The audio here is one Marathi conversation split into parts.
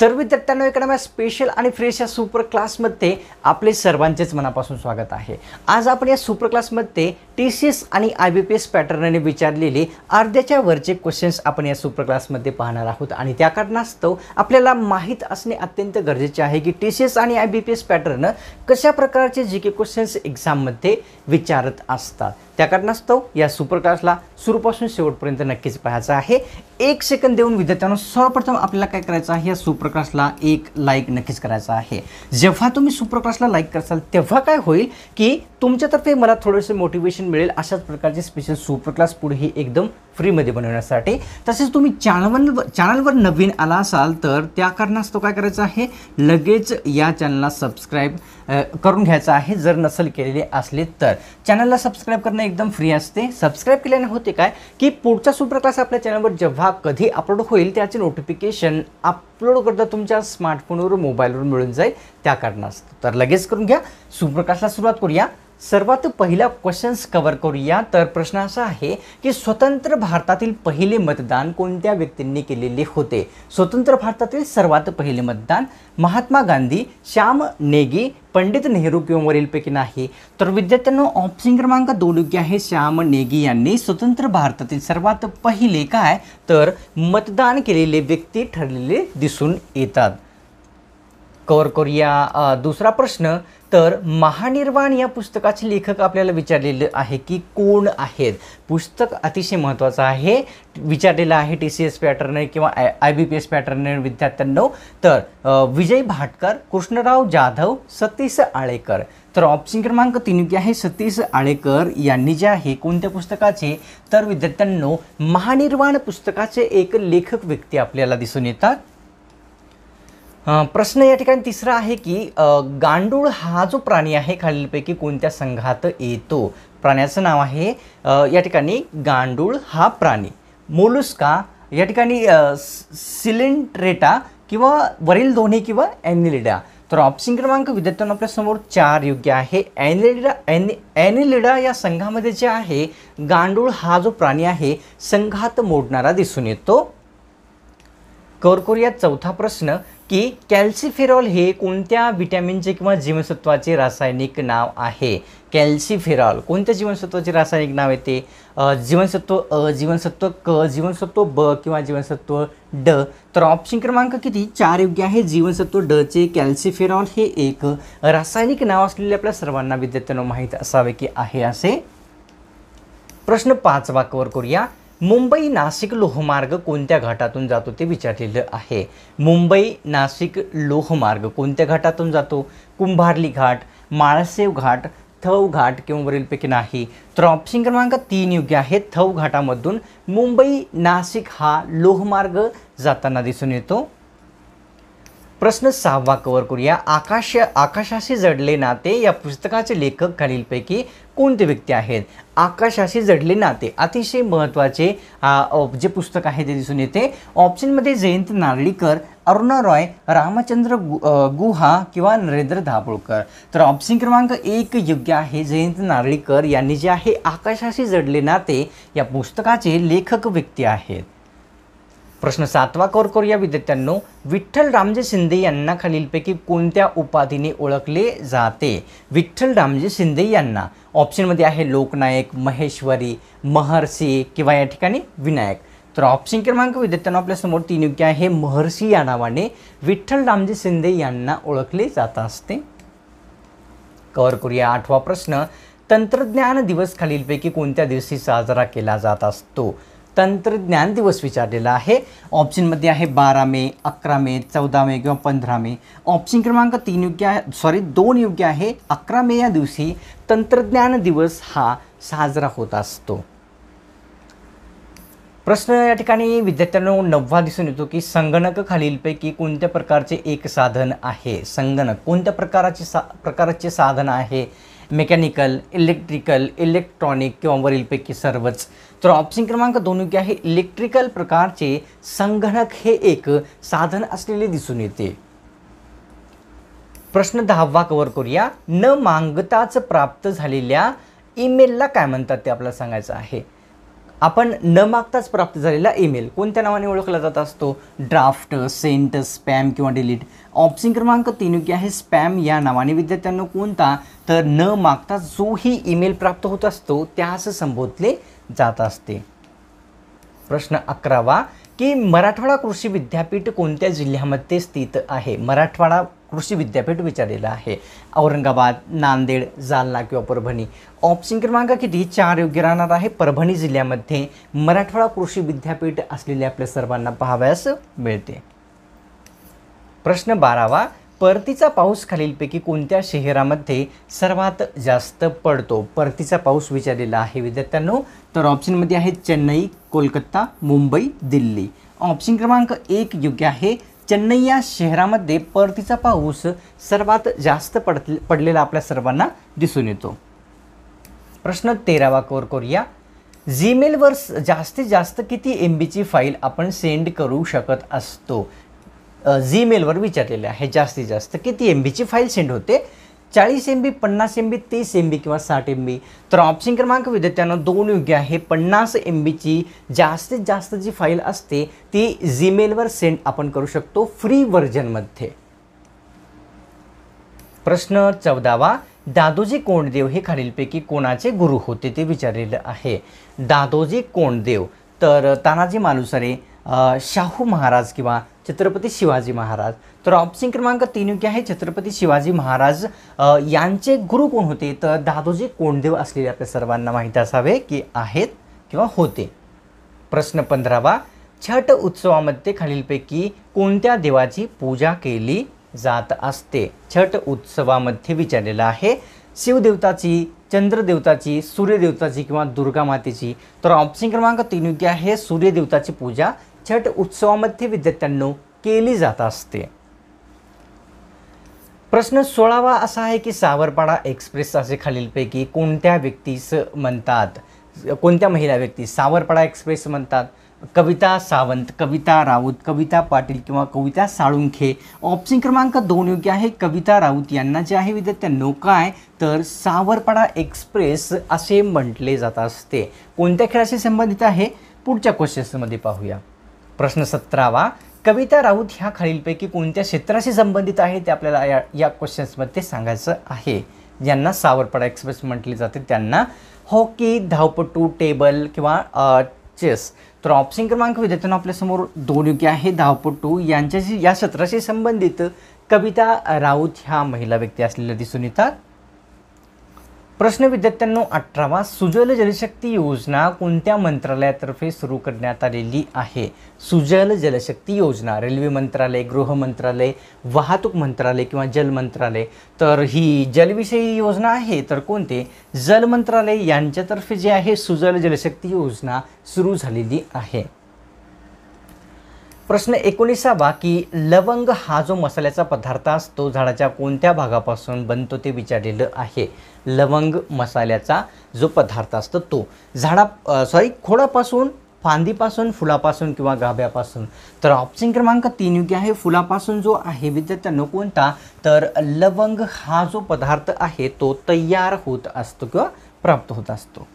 तर विद्यार्थ्यांनो एकडम्या स्पेशल आणि फ्रेश या सुपर क्लासमध्ये आपले सर्वांचेच मनापासून स्वागत आहे। आज आपण या सुपर क्लासमध्ये TCS आणि IBPS पॅटर्नने विचारलेले अर्ध्याच्या वरचे क्वेश्चन्स आपण या सुपर क्लासमध्ये पाहणार आहोत आणि त्या कारणास्तव आपल्याला माहित असणे अत्यंत गरजेचे आहे की TCS आणि IBPS पॅटर्न कशा प्रकारचे जीके क्वेश्चन्स एग्जाममध्ये विचारत असतात। त्या कारणास्तव या सुपर क्लासला सुरूपासून शेवटपर्यंत नक्कीच पाहायचं आहे। 1 सेकंद देऊन विद्यार्थ्यांनो सर्वप्रथम आपल्याला काय करायचं आहे, या सुपर क्लासला एक लाईक नक्कीच करायचा आहे। जेव्हा तुम्ही सुपर क्लासला लाईक करसाल तेव्हा काय होईल की तुमच्यातर्फे मला थोडेसे मोटिवेशन मिळेल अशाच प्रकारचे स्पेशल सुपर क्लास पुढेही एकदम फ्रीमध्ये बनवण्यासाठी। तसेच तुम्ही चॅनलवर नवीन आला असाल तर त्या कारणास्तव काय करायचं आहे, लगेच या चॅनलला सबस्क्राईब करून घ्यायचं आहे। जर नसेल केलेले असले तर चॅनलला सबस्क्राईब करणं एकदम फ्री असते। सबस्क्राईब केल्याने होते काय की पुढचा सुपर क्लास आपल्या चॅनलवर जेव्हा कधी अपलोड होईल त्याचे नोटिफिकेशन अपलोड करता तुमच्या स्मार्टफोनवर मोबाईलवर मिळून जाईल। त्या कारणास्तव तर लगेच करून घ्या, सुपर क्लासला सुरुवात करूया। सर्वात पहिला क्वेश्चन्स कव्हर करूया। तर प्रश्न असा आहे की स्वतंत्र भारतातील पहिले मतदान कोणत्या व्यक्तींनी केलेले होते? स्वतंत्र भारतातील सर्वात पहिले मतदान महात्मा गांधी, श्याम नेगी, पंडित नेहरू किंवा वरीलपैकी नाही? तर विद्यार्थ्यांनो ऑप्शन क्रमांक 2 योग्य आहे। श्याम नेगी यांनी स्वतंत्र भारतातील सर्वात पहिले काय तर मतदान केलेले व्यक्ती ठरलेले दिसून येतात। कव्हर करूया दुसरा प्रश्न। तर महानिर्वाण या पुस्तकाचे लेखक आपल्याला विचारलेले आहे की कोण आहेत? पुस्तक अतिशय महत्त्वाचं आहे, विचारलेलं आहे TCS पॅटर्न किंवा IBPS पॅटर्न विद्यार्थ्यांनो। तर विजय भाटकर, कृष्णराव जाधव, सतीश आळेकर। तर ऑप्शन क्रमांक 3 योग्य आहे। सतीश आळेकर यांनी जे आहे कोणत्या पुस्तकाचे तर विद्यार्थ्यांनो महानिर्वाण पुस्तकाचे एक लेखक व्यक्ती आपल्याला दिसून येतात। प्रश्न या ठिकाणी तिसरा आहे की गांडूळ हा जो प्राणी आहे खालीलपैकी कोणत्या संघात येतो? प्राण्याचं नाव आहे या ठिकाणी गांडूळ हा प्राणी। मोलुस्का या ठिकाणी सिलेंट्रेटा किंवा वरील दोन्ही किंवा ॲनिलिडा? तर ऑप्शन क्रमांक विद्यार्थ्यांना आपल्या समोर 4 योग्य आहे। ॲनिलिडा या संघामध्ये जे आहे गांडूळ हा जो प्राणी आहे संघात मोडणारा दिसून येतो। कव्हर करूया चौथा प्रश्न की कॅल्सिफेरॉल हे कोणत्या विटॅमिनचे किंवा जीवनसत्वाचे रासायनिक नाव आहे? कॅल्सिफेरॉल कोणत्या जीवनसत्वाचे रासायनिक नाव येते? जीवनसत्व अ, जीवनसत्व क, जीवनसत्व ब किंवा जीवनसत्व ड? तर ऑप्शन क्रमांक किती 4 योग्य आहे। जीवनसत्व ड चे कॅल्सिफेरॉल हे एक रासायनिक नाव असलेले आपल्या सर्वांना विद्यार्थ्यांना माहीत असावे की आहे असे। प्रश्न 5वा कव्हर करूया। मुंबई नाशिक लोहमार्ग कोणत्या घाटातून जातो ते विचारलेलं आहे। मुंबई नाशिक लोहमार्ग कोणत्या घाटातून जातो? कुंभार्ली घाट, माळसेव घाट, थव घाट किंवा वरीलपैकी नाही? तर ऑप्शन क्रमांक 3 योग्य आहे। थव घाटामधून मुंबई नाशिक हा लोहमार्ग जाताना दिसून येतो। प्रश्न 6वा कव्हर करूया। आकाशाशी जडले नाते या पुस्तकाचे लेखक खालीलपैकी कोणते व्यक्ती आहेत? आकाशाशी जडले नाते अतिशय महत्त्वाचे जे पुस्तक आहे ते दिसून येते। ऑप्शनमध्ये जयंत नारळीकर, अरुणा रॉय, रामचंद्र गुहा किंवा नरेंद्र दाभोळकर? तर ऑप्शन क्रमांक 1 योग्य आहे। जयंत नारळीकर यांनी जे आहे आकाशाशी जडले नाते या पुस्तकाचे लेखक व्यक्ती आहेत। प्रश्न 7वा कव्हर करूया विद्यार्थ्यांनो। विठ्ठल रामजी शिंदे यांना खालीलपैकी कोणत्या उपाधीने ओळखले जाते? विठ्ठल रामजी शिंदे यांना ऑप्शनमध्ये आहे लोकनायक, महेश्वरी, महर्षी किंवा या ठिकाणी विनायक? तर ऑप्शन क्रमांक विद्यार्थ्यांना आपल्यासमोर 3 योग्य आहे। महर्षी या नावाने विठ्ठल रामजी शिंदे यांना ओळखले जात असते। कव्हर करूया 8वा प्रश्न। तंत्रज्ञान दिवस खालीलपैकी कोणत्या दिवशी साजरा केला जात असतो? तंत्रज्ञान दिवस विचारलेला आहे। ऑप्शनमध्ये आहे 12 मे, 11 मे, 14 मे किंवा 15 मे? ऑप्शन क्रमांक 3 योग्य आहे, 2 योग्य आहे। 11 मे या दिवशी तंत्रज्ञान दिवस हा साजरा होत असतो। प्रश्न या ठिकाणी विद्यार्थ्यांनो 9वा दिसून येतो की संगणक खालीलपैकी कोणत्या प्रकारचे एक साधन आहे? संगणक कोणत्या प्रकारचे साधन आहे? मेकॅनिकल, इलेक्ट्रिकल, इलेक्ट्रॉनिक किंवा वरीलपैकी सर्वच? तर ऑप्शन क्रमांक 2 योग्य आहे। इलेक्ट्रिकल प्रकारचे संगणक हे एक साधन असलेले दिसून येते। प्रश्न 10वा कव्हर करूया। न मागताच प्राप्त झालेल्या ईमेलला काय म्हणतात ते आपल्याला सांगायचं आहे। आपण न मागताच प्राप्त झालेला ईमेल कोणत्या नावाने ओळखला जात असतो? ड्राफ्ट, सेंट, स्पॅम किंवा डिलीट. ऑप्शन क्रमांक 3 योग्य आहे. स्पॅम या नावाने विद्यार्थ्यांना कोणता? तर न मागता जोही ईमेल प्राप्त होत असतो त्यास संबोधले जात असते. प्रश्न 11वा की मराठवाडा कृषी विद्यापीठ कोणत्या जिल्ह्यामध्ये स्थित आहे? मराठवाडा कृषी विद्यापीठ विचारलेलं आहे. औरंगाबाद, नांदेड, जालना किंवा परभणी. ऑप्शन क्रमांक किती? 4 योग्य राहणार आहे. परभणी जिल्ह्यामध्ये मराठवाडा कृषी विद्यापीठ असलेले आपल्या सर्वांना पाहावयास मिळते. प्रश्न 12वा परतीचा पाऊस खालीलपैकी कोणत्या शहरामध्ये सर्वात जास्त पडतो? परतीचा पाऊस विचारलेला आहे विद्यार्थ्यांनो. तर ऑप्शनमध्ये आहेत चेन्नई, कोलकाता, मुंबई, दिल्ली. ऑप्शन क्रमांक 1 योग्य आहे. चेन्नई या शहरामध्ये परतीचा पाऊस सर्वात जास्त पडलेला आपल्या सर्वांना दिसून येतो. प्रश्न 13वा कव्हर करूया. जीमेलवर जास्तीत जास्त किती MBची फाईल आपण सेंड करू शकत असतो? जीमेलवर विचारलेले आहे जास्तीत जास्त किती MBची फाईल सेंड होते? 40 MB, 50 MB, 30 MB किंवा 60 MB. तर ऑप्शन क्रमांक विद्यार्थ्यांना 2 योग्य आहे. 50 MBची जास्तीत जास्त जी फाईल असते ती जीमेलवर सेंड आपण करू शकतो फ्री व्हर्जनमध्ये. प्रश्न 14वा दादोजी कोंडदेव हे खालीलपैकी कोणाचे गुरु होते ते विचारलेलं आहे. दादोजी कोंडदेव तर तानाजी मालुसरे, शाहू महाराज किंवा छत्रपती शिवाजी महाराज. तर ऑप्शन क्रमांक 3 योग्य आहे. छत्रपती शिवाजी महाराज यांचे गुरु कोण होते? तर दादोजी कोंडदेव असलेले आपल्या सर्वांना माहीत असावे की आहेत किंवा होते. प्रश्न 15वा छठ उत्सवामध्ये खालीलपैकी कोणत्या देवाची पूजा केली जात असते? छठ उत्सवामध्ये विचारलेला आहे. शिवदेवताची, चंद्रदेवताची, सूर्यदेवताची किंवा दुर्गा मातेची. तर ऑप्शन क्रमांक 3 योग्य आहे. सूर्यदेवताची पूजा छठ उत्सवामध्ये विद्यार्थ्यांनो केली जात असते. प्रश्न 16वा असा आहे की सावरपाडा एक्सप्रेस असे खालीलपैकी कोणत्या व्यक्तीस म्हणतात? कोणत्या महिला व्यक्ती सावरपाडा एक्सप्रेस म्हणतात? कविता सावंत, कविता राऊत, कविता पाटील किंवा कविता साळुंखे. ऑप्शन क्रमांक 2 योग्य आहे. कविता राऊत यांना जे आहे विद्यार्थ्यांनो काय तर सावरपाडा एक्सप्रेस असे म्हटले जात असते. कोणत्या खेळाशी संबंधित आहे? पुढच्या क्वेश्चन्समध्ये पाहूया. प्रश्न 17वा कविता राऊत ह्या खालीलपैकी कोणत्या क्षेत्राशी संबंधित आहे ते आपल्याला या क्वेश्चन्समध्ये सांगायचं आहे. ज्यांना सावरपाडा एक्सप्रेस म्हटले जाते त्यांना हॉकी, धावपटू, टेबल किंवा चेस. तर ऑप्शन क्रमांक विद्यार्थ्यांना आपल्यासमोर 2 योग्य आहे. धावपटू यांच्याशी या क्षेत्राशी संबंधित कविता राऊत ह्या महिला व्यक्ती असलेल्या दिसून येतात. प्रश्न विद्यार्थ्यांनो 18वा सुजल जलशक्ती योजना कोणत्या मंत्रालयातर्फे सुरू करण्यात आलेली आहे? सुजल जलशक्ती योजना रेल्वे मंत्रालय, गृह मंत्रालय, वाहतूक मंत्रालय किंवा जल मंत्रालय. तर ही जलविषयी योजना आहे तर कोणते? जल मंत्रालय यांच्यातर्फे जे आहे सुजल जलशक्ती योजना सुरू झालेली आहे. प्रश्न 19वा की लवंग हा जो मसाल्याचा पदार्थ असतो झाडाच्या कोणत्या भागापासून बनतो ते विचारलेलं आहे. लवंग मसाल्याचा जो पदार्थ असतो तो खोडापासून, फांदीपासून, फुलापासून किंवा गाभ्यापासून. तर ऑप्शन क्रमांक 3 योग्य आहे. फुलापासून जो आहे विद्यार्थ्यांनो कोणता तर लवंग हा जो पदार्थ आहे तो तयार होत असतो किंवा प्राप्त होत असतो.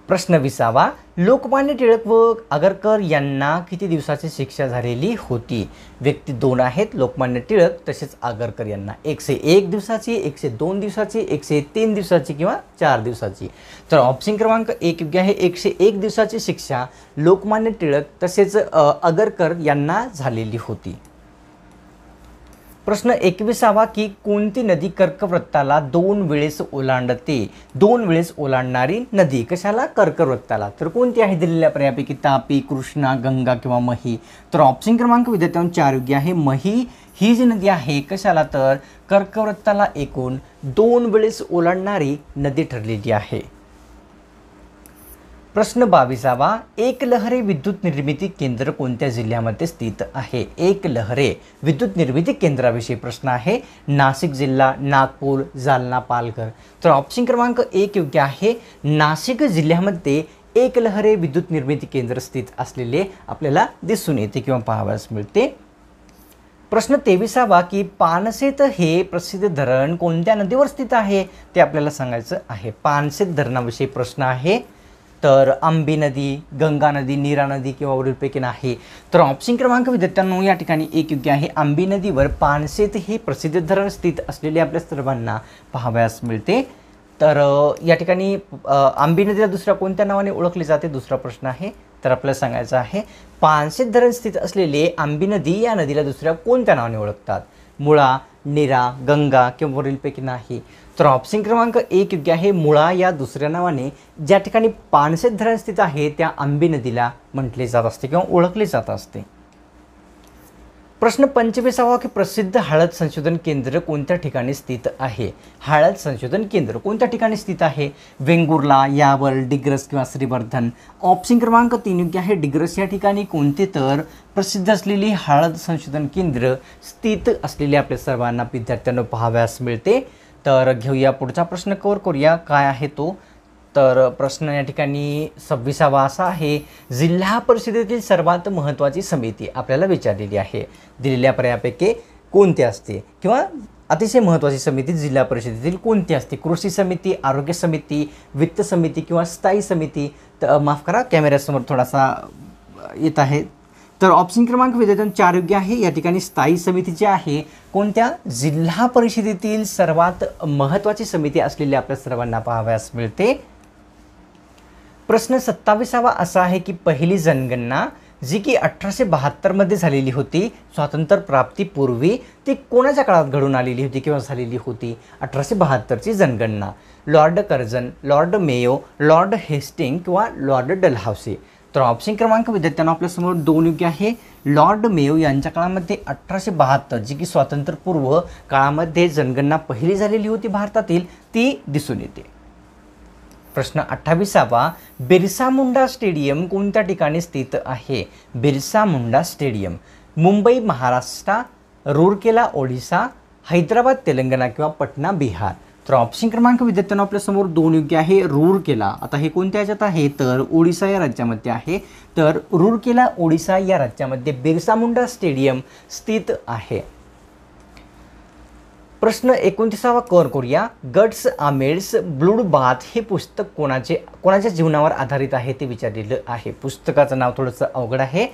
प्रश्न 20वा लोकमान्य टिळक व आगरकर यांना किती दिवसाची शिक्षा झालेली होती? व्यक्ती 2 आहेत. लोकमान्य टिळक तसेच आगरकर यांना 101 दिवसाची, 102 दिवसाची, 103 दिवसाची किंवा 4 दिवसाची. तर ऑप्शन क्रमांक 1 योग्य आहे. 101 दिवसाची शिक्षा लोकमान्य टिळक तसेच आगरकर यांना झालेली होती. प्रश्न 21वा की कोणती नदी कर्कवृत्ताला 2 वेळेस ओलांडते? 2 वेळेस ओलांडणारी नदी कशाला? कर्कवृत्ताला. तर कोणती आहे दिलेल्या पर्यायापैकी? तापी, कृष्णा, गंगा किंवा मही. तर ऑप्शन क्रमांक विद्यार्थ्यांनो 4 योग्य आहे. मही ही जी नदी आहे कशाला तर कर्कवृत्ताला एकूण 2 वेळेस ओलांडणारी नदी ठरलेली आहे. प्रश्न 22वा एकलहरे विद्युत निर्मिती केंद्र कोणत्या जिल्ह्यामध्ये स्थित आहे? एकलहरे विद्युत निर्मिती केंद्राविषयी प्रश्न आहे. नाशिक जिल्हा, नागपूर, जालना, पालघर. तर ऑप्शन क्रमांक 1 योग्य आहे. नाशिक जिल्ह्यामध्ये एकलहरे विद्युत निर्मिती केंद्र स्थित असलेले आपल्याला दिसून येते किंवा पाहावयास मिळते. प्रश्न 23वा की पानसेत हे प्रसिद्ध धरण कोणत्या नदीवर स्थित आहे ते आपल्याला सांगायचं आहे. पानसेत धरणाविषयी प्रश्न आहे. तर आंबी नदी, गंगा नदी, नीरा नदी किंवा वरीलपैकी नाही. तर ऑप्शन क्रमांक विद्यार्थ्यांनो या ठिकाणी एक योग्य आहे. आंबी नदीवर पानशेत हे प्रसिद्ध धरण स्थित असलेले आपल्या सर्वांना पाहावयास मिळते. तर या ठिकाणी आंबी नदीला दुसऱ्या कोणत्या नावाने ओळखली जाते, दुसरा प्रश्न आहे. तर आपल्याला सांगायचं आहे पानशेत धरण स्थित असलेले आंबी नदी या नदीला दुसऱ्या कोणत्या नावाने ओळखतात? मुळा, नीरा, गंगा किंवा वरीलपैकी नाही. तर ऑप्शन क्रमांक एक योग्य आहे. मुळा या दुसऱ्या नावाने ज्या ठिकाणी पानशेत धरण स्थित आहे त्या आंबी नदीला म्हटले जात असते किंवा ओळखले जात असते. प्रश्न 25वा की प्रसिद्ध हळद संशोधन केंद्र कोणत्या ठिकाणी स्थित आहे? हळद संशोधन केंद्र कोणत्या ठिकाणी स्थित आहे? वेंगुर्ला, यावल, डिग्रस किंवा श्रीवर्धन. ऑप्शन क्रमांक 3 योग्य आहे. डिग्रस या ठिकाणी कोणते तर प्रसिद्ध असलेली हळद संशोधन केंद्र स्थित असलेले आपल्या सर्वांना विद्यार्थ्यांना पाहावयास मिळते. तर घेऊया पुढचा प्रश्न, कव्हर करूया काय आहे तो. तर प्रश्न या ठिकाणी 26वा असा आहे. जिल्हा परिषदेतील सर्वात महत्त्वाची समिती आपल्याला विचारलेली आहे. दिलेल्या पर्यायापैकी कोणती असते किंवा अतिशय महत्त्वाची समिती जिल्हा परिषदेतील कोणती असते? कृषी समिती, आरोग्य समिती, वित्त समिती किंवा स्थायी समिती. तर माफ करा, कॅमेऱ्यासमोर थोडासा येत आहे. तर ऑप्शन क्रमांक विद्यार्थ्यांनो 4 योग्य आहे. या ठिकाणी स्थायी समिती जी आहे कोणत्या? जिल्हा परिषदेतील सर्वात महत्त्वाची समिती असलेली आपल्या सर्वांना पाहावयास मिळते. प्रश्न 27वा असा आहे की पहिली जनगणना जी की 1872 झालेली होती, स्वातंत्र्य प्राप्तीपूर्वी, ती कोणाच्या काळात घडून आलेली होती किंवा झालेली होती? 1872ची जनगणना. Lord Curzon, lord Mayo, lord Hasting किंवा लॉर्ड डलहौसी. तर ऑप्शन क्रमांक विद्यार्थ्यांना आपल्यासमोर 2 योग्य आहे. लॉर्ड मेयो यांच्या काळामध्ये 1872 जी की स्वातंत्र्यपूर्व काळामध्ये जनगणना पहिली झालेली होती भारतातील, ती दिसून येते. प्रश्न 28वा. बिरसा मुंडा स्टेडियम कोणत्या ठिकाणी स्थित आहे? बिरसा मुंडा स्टेडियम मुंबई महाराष्ट्र, रूरकेला ओडिसा, हैदराबाद तेलंगणा किंवा पटना बिहार. तर ऑप्शन क्रमांक विद्यार्थ्यांना आपल्यासमोर 2 योग्य आहे. रूरकेला. आता हे कोणत्या राज्यात आहे? तर ओडिसा या राज्यामध्ये आहे. तर रूरकेला ओडिसा या राज्यामध्ये बिरसा मुंडा स्टेडियम स्थित आहे. प्रश्न 29वा कव्हर करूया. गट्स आमेड्स ब्लूड बाथ हे पुस्तक कोणाच्या जीवनावर आधारित आहे ते विचारलेलं आहे. पुस्तकाचं नाव थोडंसं अवघड आहे.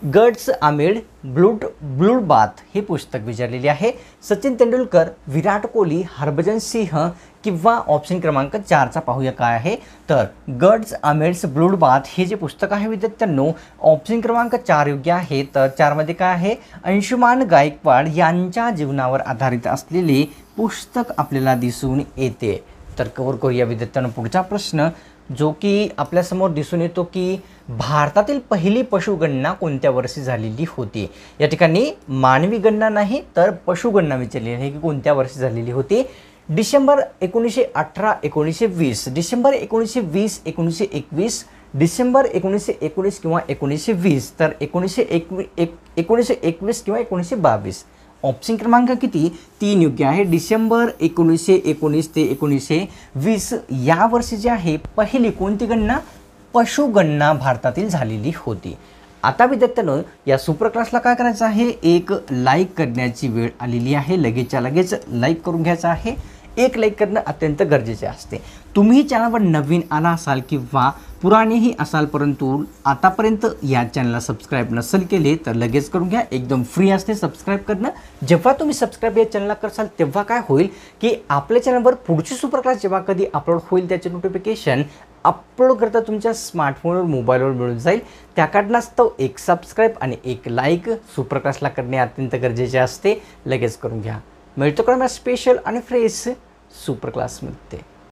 गट्स आमेड ब्लूड बाथ हे पुस्तक विचारलेले आहे. सचिन तेंडुलकर, विराट कोहली, हरभजन सिंह किंवा ऑप्शन क्रमांक 4चा पाहूया काय आहे. तर गट्स आमेड्स ब्लूड बाथ हे जे पुस्तक आहे विद्यार्थ्यांनो, ऑप्शन क्रमांक 4 योग्य आहे. तर 4मध्ये काय आहे? अंशुमान गायकवाड यांच्या जीवनावर आधारित असलेले पुस्तक आपल्याला दिसून येते. तर कव्हर करूया विद्यार्थ्यांनो पुढचा प्रश्न, जो की आपल्यासमोर दिसून येतो की भारतातील पहिली पशुगणना कोणत्या वर्षी झालेली होती? या ठिकाणी मानवी गणना नाही तर पशुगणना विचारलेली आहे की कोणत्या वर्षी झालेली होती? डिसेंबर 1918, 1920, डिसेंबर 1920, 1921, डिसेंबर 1919 किंवा 1920. तर 1921 किंवा 1922. ऑप्शन क्रमांक किती? 3 योग्य आहे. डिसेंबर 1919 ते 1920 या वर्षी जी आहे पहिली कोणती गणना? पशुगणना भारतातील झालेली होती. आता विद्यार्थ्यांनो या सुपर क्लासला काय करायचं आहे? एक लाईक करण्याची वेळ आलेली आहे. लगेचच्या लगेच लाईक करून घ्यायचं आहे. एक लाईक करणं अत्यंत गरजेचे असते. तुम्ही चॅनलवर नवीन आला असाल किंवा पुराणेही असाल परंतु आतापर्यंत या चॅनलला सबस्क्राईब नसेल केले तर लगेच करून घ्या. एकदम फ्री असते सबस्क्राईब करणं. जेव्हा तुम्ही सबस्क्राईब या चॅनलला करसाल तेव्हा काय होईल की आपल्या चॅनलवर पुढची सुपर क्लास जेव्हा कधी अपलोड होईल त्याचे नोटिफिकेशन अपलोड करता तुमच्या स्मार्टफोनवर, मोबाईलवर मिळून जाईल. त्या कारणास्तव एक सबस्क्राईब आणि एक लाईक सुपर क्लासला करणे अत्यंत गरजेचे असते. लगेच करून घ्या. मिळतो का स्पेशल आणि फ्रेश सुपर क्लासमध्ये.